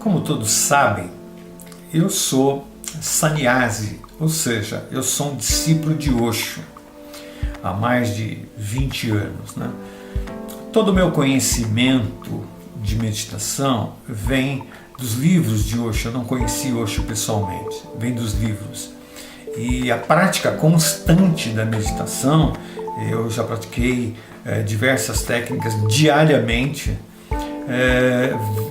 Como todos sabem, eu sou sannyasi, ou seja, eu sou um discípulo de Osho há mais de 20 anos, né? Todo o meu conhecimento de meditação vem dos livros de Osho. Eu não conheci Osho pessoalmente, vem dos livros. E a prática constante da meditação, eu já pratiquei diversas técnicas diariamente,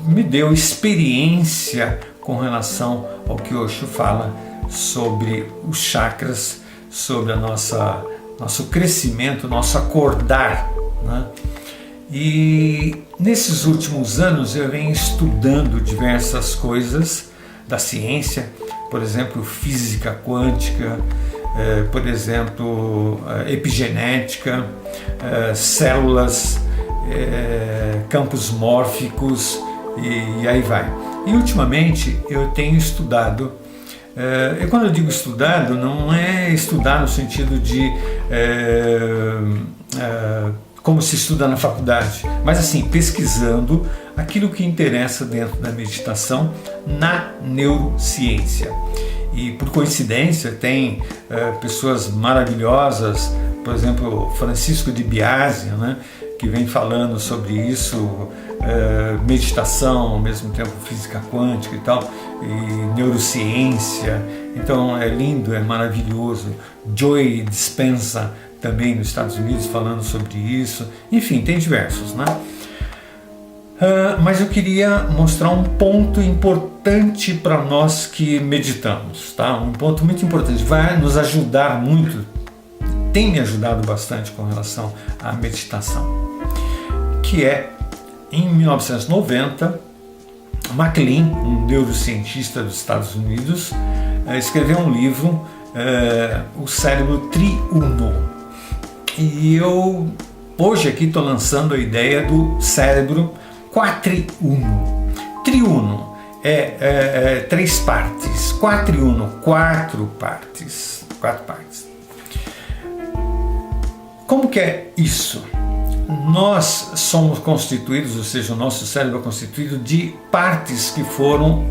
me deu experiência com relação ao que Osho fala sobre os chakras, sobre nosso crescimento, nosso acordar, né? E nesses últimos anos eu venho estudando diversas coisas da ciência, por exemplo, física quântica, por exemplo, epigenética, células, campos mórficos e aí vai. E ultimamente eu tenho estudado, e quando eu digo estudado, não é estudar no sentido de como se estuda na faculdade, mas assim, pesquisando aquilo que interessa dentro da meditação na neurociência. E por coincidência tem pessoas maravilhosas, por exemplo, Francisco de Biasi, né, que vem falando sobre isso, meditação, ao mesmo tempo física quântica e tal, e neurociência. Então é lindo, é maravilhoso. Joe Dispenza também nos Estados Unidos falando sobre isso. Enfim, tem diversos, né? Mas eu queria mostrar um ponto importante para nós que meditamos, tá? Um ponto muito importante, vai nos ajudar muito, tem me ajudado bastante com relação à meditação, que é, em 1990, MacLean, um neurocientista dos Estados Unidos, escreveu um livro, O Cérebro Triuno. E eu hoje aqui estou lançando a ideia do cérebro quatriuno. Triuno é três partes, quatriuno, quatro partes. Como que é isso? Nós somos constituídos, ou seja, o nosso cérebro é constituído de partes que foram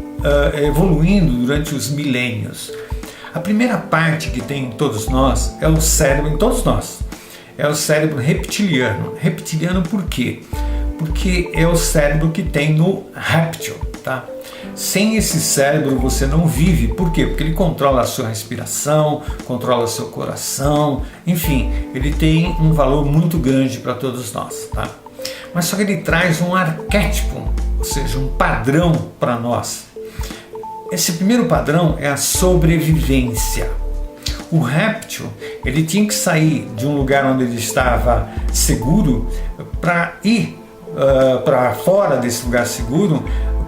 evoluindo durante os milênios. A primeira parte que tem em todos nós é o cérebro, em todos nós, é o cérebro reptiliano. Reptiliano por quê? Porque é o cérebro que tem no réptil, tá? Sem esse cérebro você não vive. Por quê? Porque ele controla a sua respiração, controla o seu coração, enfim, ele tem um valor muito grande para todos nós, tá? Mas só que ele traz um arquétipo, ou seja, um padrão para nós. Esse primeiro padrão é a sobrevivência. O réptil, ele tinha que sair de um lugar onde ele estava seguro para ir para fora desse lugar seguro,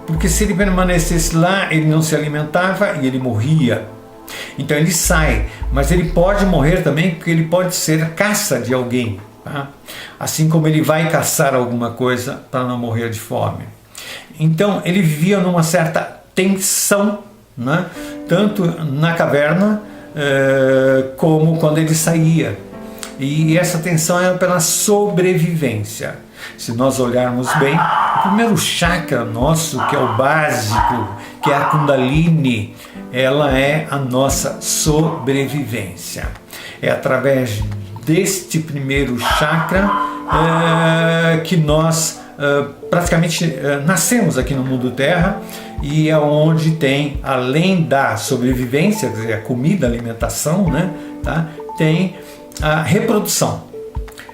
porque se ele permanecesse lá, ele não se alimentava e ele morria. Então ele sai, mas ele pode morrer também porque ele pode ser caça de alguém, tá? Assim como ele vai caçar alguma coisa para não morrer de fome. Então ele vivia numa certa tensão, né? Tanto na caverna como quando ele saía. E essa tensão é pela sobrevivência. Se nós olharmos bem, o primeiro chakra nosso, que é o básico, que é a Kundalini, ela é a nossa sobrevivência. É através deste primeiro chakra que nós praticamente nascemos aqui no mundo Terra, e é onde tem, além da sobrevivência, quer dizer, a comida, a alimentação, né, tá? Tem a reprodução.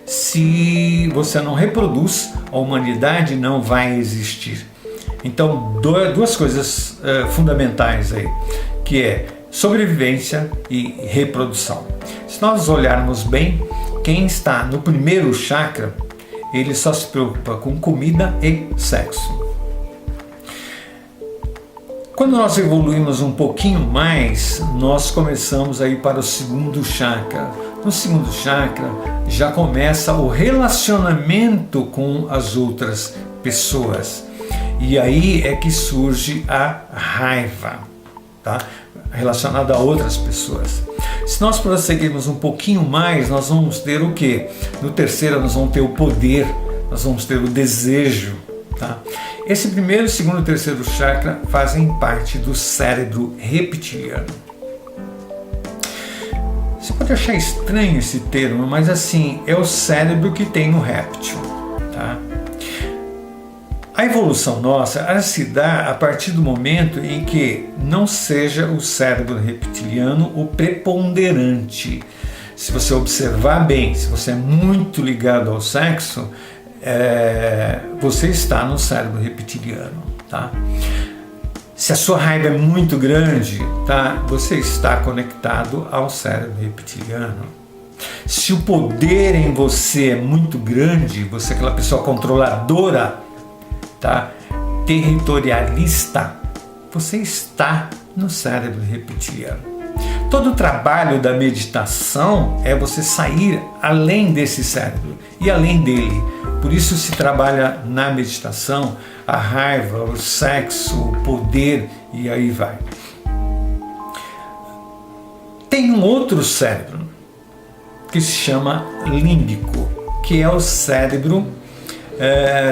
Se você não reproduz, a humanidade não vai existir. Então, duas coisas fundamentais aí, que é sobrevivência e reprodução. Se nós olharmos bem, quem está no primeiro chakra, ele só se preocupa com comida e sexo. Quando nós evoluímos um pouquinho mais, nós começamos a ir para o segundo chakra. No segundo chakra já começa o relacionamento com as outras pessoas. E aí é que surge a raiva, tá? Relacionada a outras pessoas. Se nós prosseguirmos um pouquinho mais, nós vamos ter o quê? No terceiro nós vamos ter o poder, nós vamos ter o desejo, Tá? Esse primeiro, segundo e terceiro chakra fazem parte do cérebro reptiliano. Você pode achar estranho esse termo, mas assim, é o cérebro que tem no réptil. Tá? A evolução nossa, ela se dá a partir do momento em que não seja o cérebro reptiliano o preponderante. Se você observar bem, se você é muito ligado ao sexo, você está no cérebro reptiliano, tá? Se a sua raiva é muito grande, tá? Você está conectado ao cérebro reptiliano. Se o poder em você é muito grande, você é aquela pessoa controladora, tá? Territorialista, você está no cérebro reptiliano. Todo o trabalho da meditação é você sair além desse cérebro e além dele. Por isso se trabalha na meditação a raiva, o sexo, o poder e aí vai. Tem um outro cérebro que se chama límbico, que é o cérebro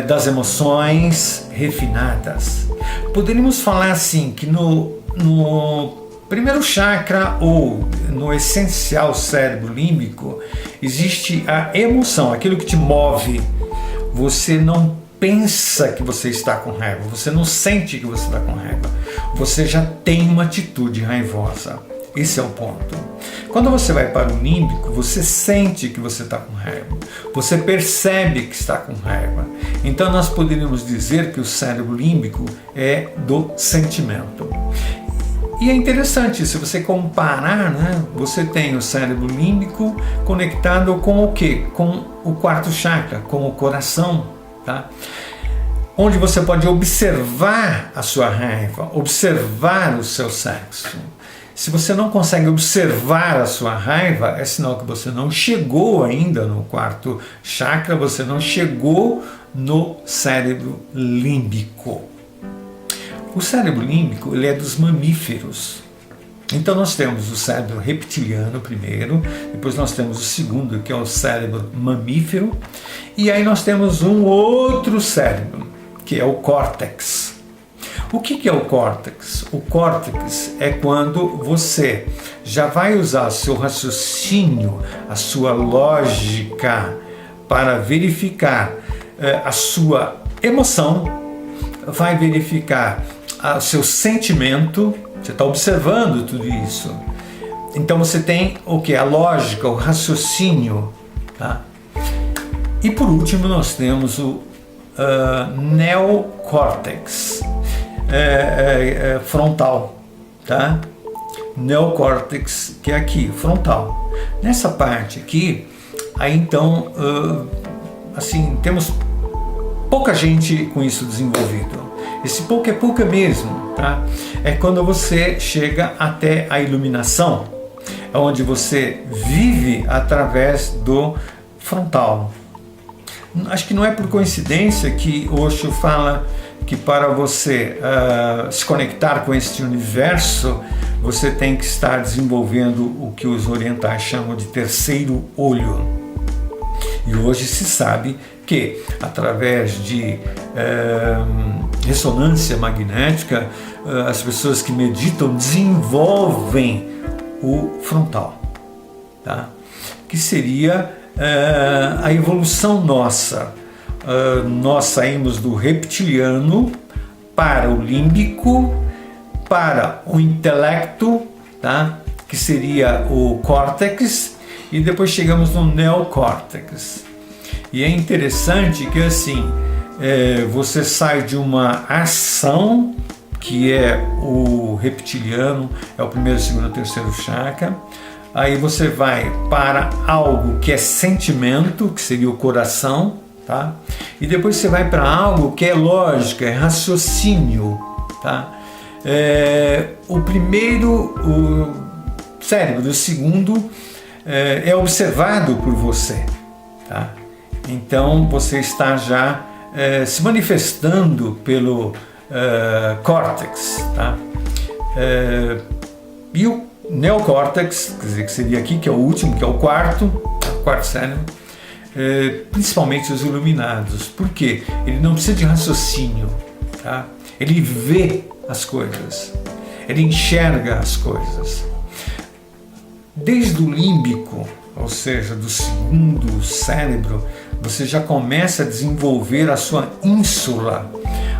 das emoções refinadas. Poderíamos falar assim que no primeiro chakra ou no essencial cérebro límbico existe a emoção, aquilo que te move. Você não pensa que você está com raiva, você não sente que você está com raiva, você já tem uma atitude raivosa. Esse é o ponto. Quando você vai para o límbico, você sente que você está com raiva, você percebe que está com raiva. Então nós poderíamos dizer que o cérebro límbico é do sentimento. E é interessante, se você comparar, né, você tem o cérebro límbico conectado com o quê? Com o quarto chakra, com o coração, tá? Onde você pode observar a sua raiva, observar o seu sexo. Se você não consegue observar a sua raiva, é sinal que você não chegou ainda no quarto chakra, você não chegou no cérebro límbico. O cérebro límbico, ele é dos mamíferos. Então nós temos o cérebro reptiliano primeiro, depois nós temos o segundo, que é o cérebro mamífero, e aí nós temos um outro cérebro, que é o córtex. O que é o córtex? O córtex é quando você já vai usar seu raciocínio, a sua lógica para verificar a sua emoção, vai verificar o seu sentimento, você está observando tudo isso. Então você tem o que? A lógica, o raciocínio. Tá? E por último nós temos o neocórtex frontal. Tá? Neocórtex, que é aqui, frontal. Nessa parte aqui, aí então, assim, temos pouca gente com isso desenvolvido. Esse pouco é pouca mesmo, tá? É quando você chega até a iluminação, onde você vive através do frontal. Acho que não é por coincidência que Osho fala que para você se conectar com este universo, você tem que estar desenvolvendo o que os orientais chamam de terceiro olho. E hoje se sabe que através de ressonância magnética, as pessoas que meditam desenvolvem o frontal, tá? Que seria a evolução nossa. Nós saímos do reptiliano para o límbico, para o intelecto, tá? Que seria o córtex, e depois chegamos no neocórtex. E é interessante que assim, você sai de uma ação, que é o reptiliano, é o primeiro, segundo, terceiro chakra, aí você vai para algo que é sentimento, que seria o coração, tá? E depois você vai para algo que é lógica, é raciocínio, tá? O primeiro, o cérebro, o segundo é observado por você, tá? Então você está já se manifestando pelo córtex, tá? E o neocórtex, quer dizer, que seria aqui, que é o último, que é o quarto cérebro, principalmente os iluminados. Por quê? Ele não precisa de raciocínio, tá? Ele vê as coisas, ele enxerga as coisas. Desde o límbico, ou seja, do segundo cérebro, você já começa a desenvolver a sua ínsula.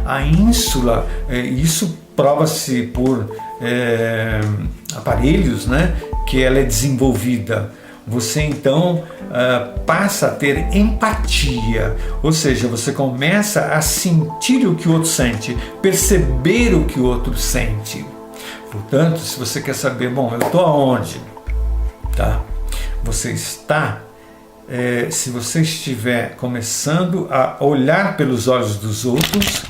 A ínsula, isso prova-se por aparelhos, né, que ela é desenvolvida. Você então passa a ter empatia, ou seja, você começa a sentir o que o outro sente, perceber o que o outro sente. Portanto, se você quer saber, bom, eu estou aonde? Tá? Você está, se você estiver começando a olhar pelos olhos dos outros,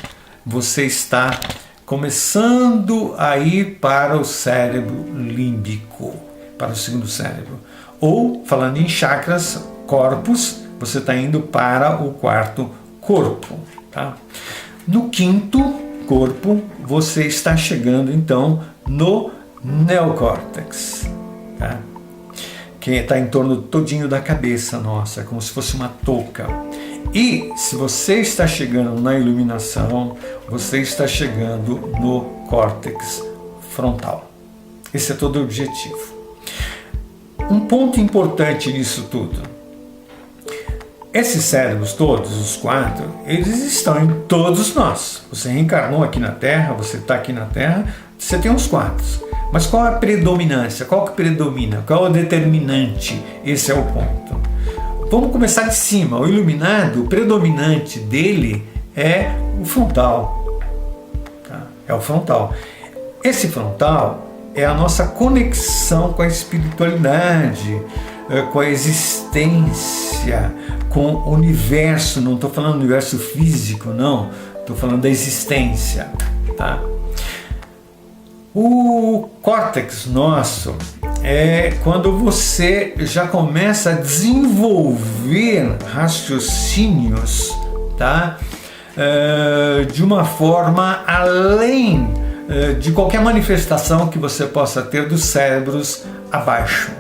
você está começando a ir para o cérebro límbico, para o segundo cérebro. Ou, falando em chakras, corpos, você está indo para o quarto corpo. Tá? No quinto corpo, você está chegando então no neocórtex. Tá? Que está em torno todinho da cabeça nossa, como se fosse uma touca. E se você está chegando na iluminação, você está chegando no córtex frontal. Esse é todo o objetivo. Um ponto importante nisso tudo. Esses cérebros todos, os 4, eles estão em todos nós. Você reencarnou aqui na Terra, você está aqui na Terra, você tem os 4. Mas qual é a predominância? Qual que predomina? Qual é o determinante? Esse é o ponto. Vamos começar de cima. O iluminado, o predominante dele é o frontal. Tá? É o frontal. Esse frontal é a nossa conexão com a espiritualidade, com a existência, com o universo. Não estou falando do universo físico, não. Estou falando da existência. Tá? O córtex nosso é quando você já começa a desenvolver raciocínios, tá? De uma forma além de qualquer manifestação que você possa ter dos cérebros abaixo.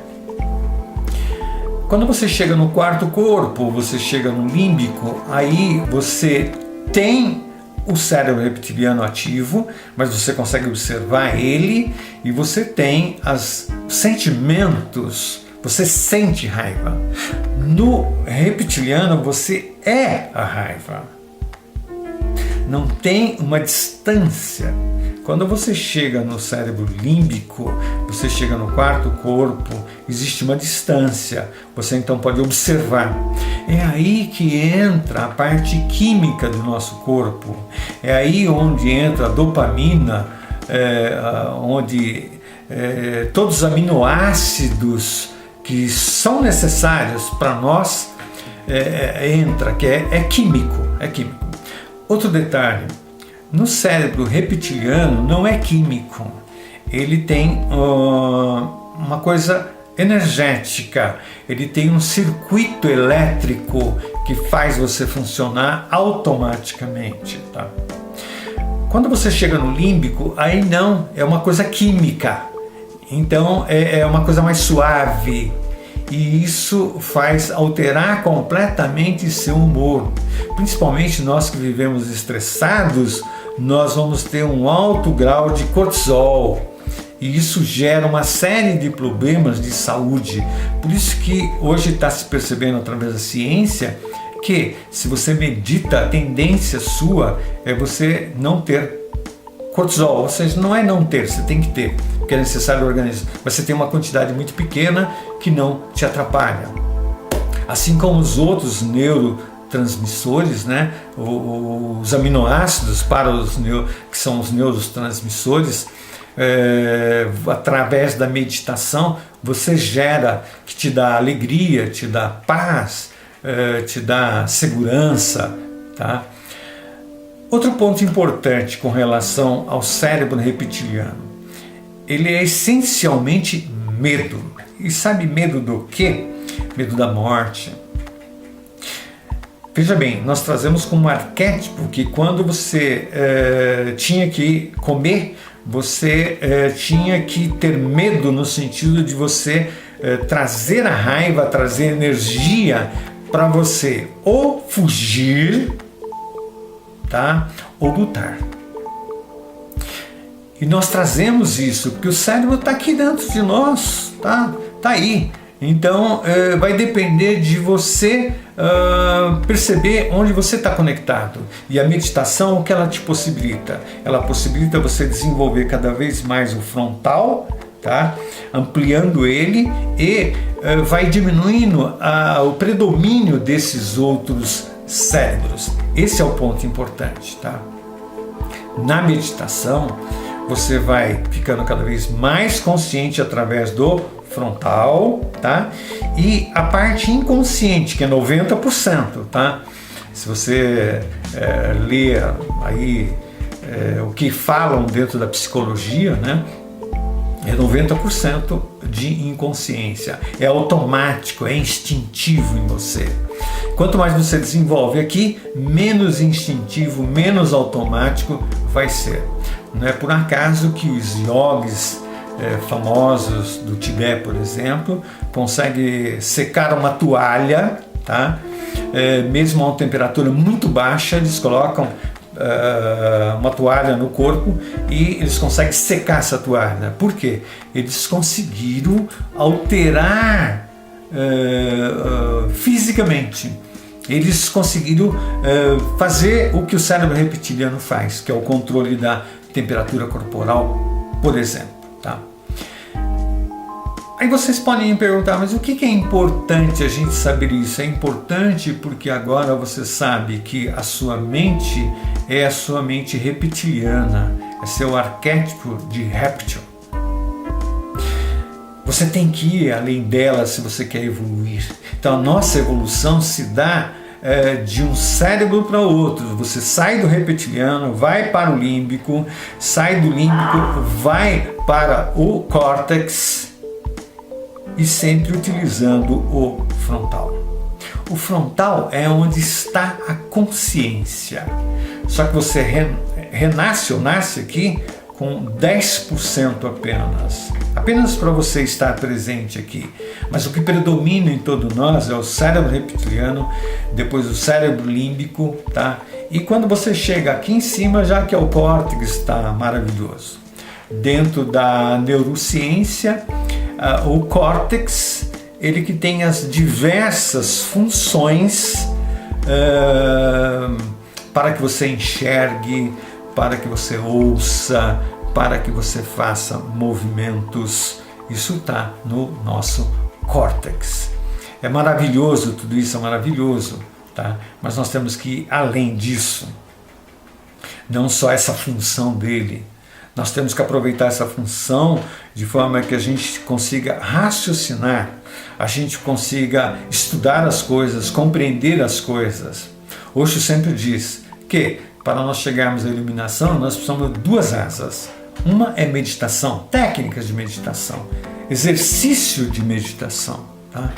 Quando você chega no quarto corpo, você chega no límbico, aí você tem o cérebro reptiliano ativo, mas você consegue observar ele e você tem os sentimentos, você sente raiva. No reptiliano você é a raiva. Não tem uma distância. Quando você chega no cérebro límbico, você chega no quarto corpo, existe uma distância. Você então pode observar. É aí que entra a parte química do nosso corpo. É aí onde entra a dopamina, onde todos os aminoácidos que são necessários para nós entra, que é químico. É químico. Outro detalhe. No cérebro reptiliano não é químico, ele tem uma coisa energética, ele tem um circuito elétrico que faz você funcionar automaticamente. Tá? Quando você chega no límbico, aí não, é uma coisa química, então é uma coisa mais suave. E isso faz alterar completamente seu humor. Principalmente nós que vivemos estressados, nós vamos ter um alto grau de cortisol. E isso gera uma série de problemas de saúde. Por isso que hoje está se percebendo através da ciência que se você medita, a tendência sua é você não ter cortisol. Ou seja, não é não ter, você tem que ter, porque é necessário ao organismo. Mas você tem uma quantidade muito pequena que não te atrapalha. Assim como os outros neurotransmissores, né? Os aminoácidos que são os neurotransmissores, através da meditação, você gera, que te dá alegria, te dá paz, te dá segurança. Tá? Outro ponto importante com relação ao cérebro reptiliano, ele é essencialmente medo. E sabe medo do quê? Medo da morte. Veja bem, nós trazemos como arquétipo que quando você tinha que comer, você tinha que ter medo no sentido de você trazer a raiva, trazer energia para você ou fugir, tá? Ou lutar. E nós trazemos isso, porque o cérebro está aqui dentro de nós, tá? Tá aí. Então, vai depender de você perceber onde você está conectado. E a meditação, o que ela te possibilita? Ela possibilita você desenvolver cada vez mais o frontal, tá? Ampliando ele e vai diminuindo o predomínio desses outros cérebros. Esse é o ponto importante, tá? Na meditação, você vai ficando cada vez mais consciente através do frontal, tá? E a parte inconsciente, que é 90%, tá? Se você ler aí o que falam dentro da psicologia, né? É 90% de inconsciência. É automático, é instintivo em você. Quanto mais você desenvolve aqui, menos instintivo, menos automático vai ser. Não é por acaso que os yogis famosos do Tibete, por exemplo, conseguem secar uma toalha, tá? Mesmo a uma temperatura muito baixa, eles colocam uma toalha no corpo e eles conseguem secar essa toalha. Por quê? Eles conseguiram alterar fisicamente. Eles conseguiram fazer o que o cérebro reptiliano faz, que é o controle da temperatura corporal, por exemplo. Tá? Aí vocês podem me perguntar, mas o que é importante a gente saber isso? É importante porque agora você sabe que a sua mente é a sua mente reptiliana, é seu arquétipo de réptil. Você tem que ir além dela se você quer evoluir. Então a nossa evolução se dá de um cérebro para outro. Você sai do reptiliano, vai para o límbico, sai do límbico, vai para o córtex e sempre utilizando o frontal. O frontal é onde está a consciência. Só que você renasce ou nasce aqui com 10% apenas para você estar presente aqui. Mas o que predomina em todo nós é o cérebro reptiliano, depois o cérebro límbico, tá? E quando você chega aqui em cima, já que é o córtex, está maravilhoso. Dentro da neurociência, o córtex, ele que tem as diversas funções para que você enxergue, para que você ouça, para que você faça movimentos. Isso está no nosso córtex. É maravilhoso, tudo isso é maravilhoso, tá? Mas nós temos que ir além disso. Não só essa função dele. Nós temos que aproveitar essa função de forma que a gente consiga raciocinar, a gente consiga estudar as coisas, compreender as coisas. Osho sempre diz que para nós chegarmos à iluminação, nós precisamos de duas asas. Uma é meditação, técnicas de meditação, exercício de meditação, tá?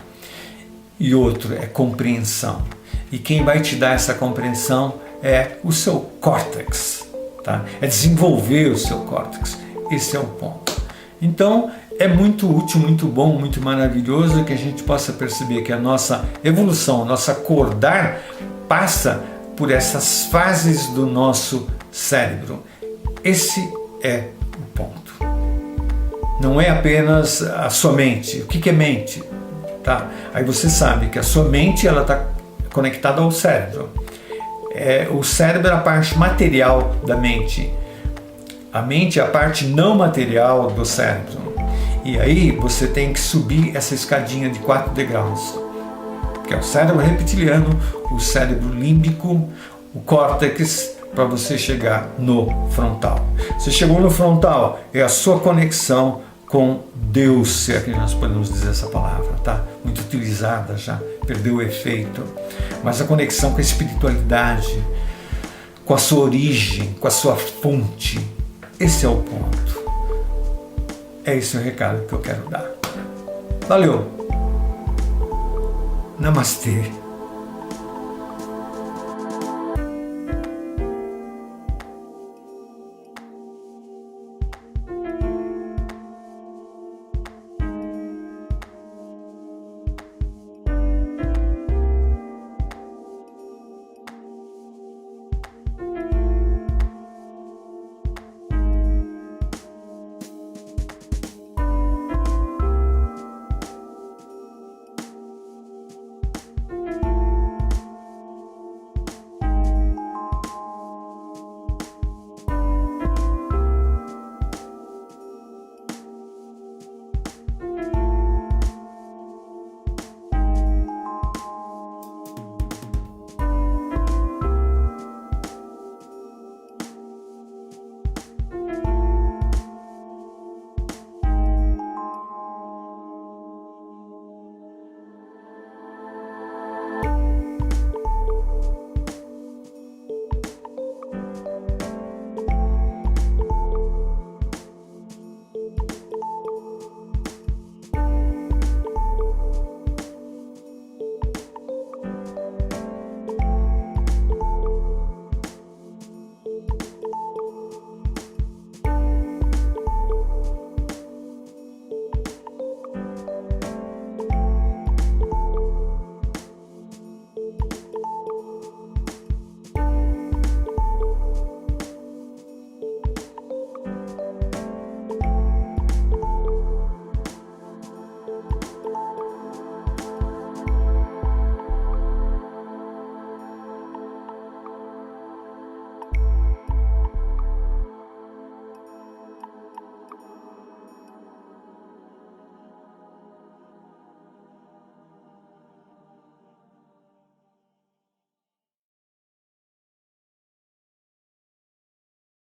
E outro é compreensão. E quem vai te dar essa compreensão é o seu córtex, tá? É desenvolver o seu córtex. Esse é o ponto. Então, é muito útil, muito bom, muito maravilhoso que a gente possa perceber que a nossa evolução, nosso acordar, passa por essas fases do nosso cérebro. Esse é o ponto. Não é apenas a sua mente. O que é mente? Tá? Aí você sabe que a sua mente está conectada ao cérebro. O cérebro é a parte material da mente. A mente é a parte não material do cérebro. E aí você tem que subir essa escadinha de 4 degraus. Que é o cérebro reptiliano, o cérebro límbico, o córtex, para você chegar no frontal. Você chegou no frontal, é a sua conexão com Deus, se é que nós podemos dizer essa palavra, tá? Muito utilizada já, perdeu o efeito. Mas a conexão com a espiritualidade, com a sua origem, com a sua fonte, esse é o ponto. É esse o recado que eu quero dar. Valeu! Namastê!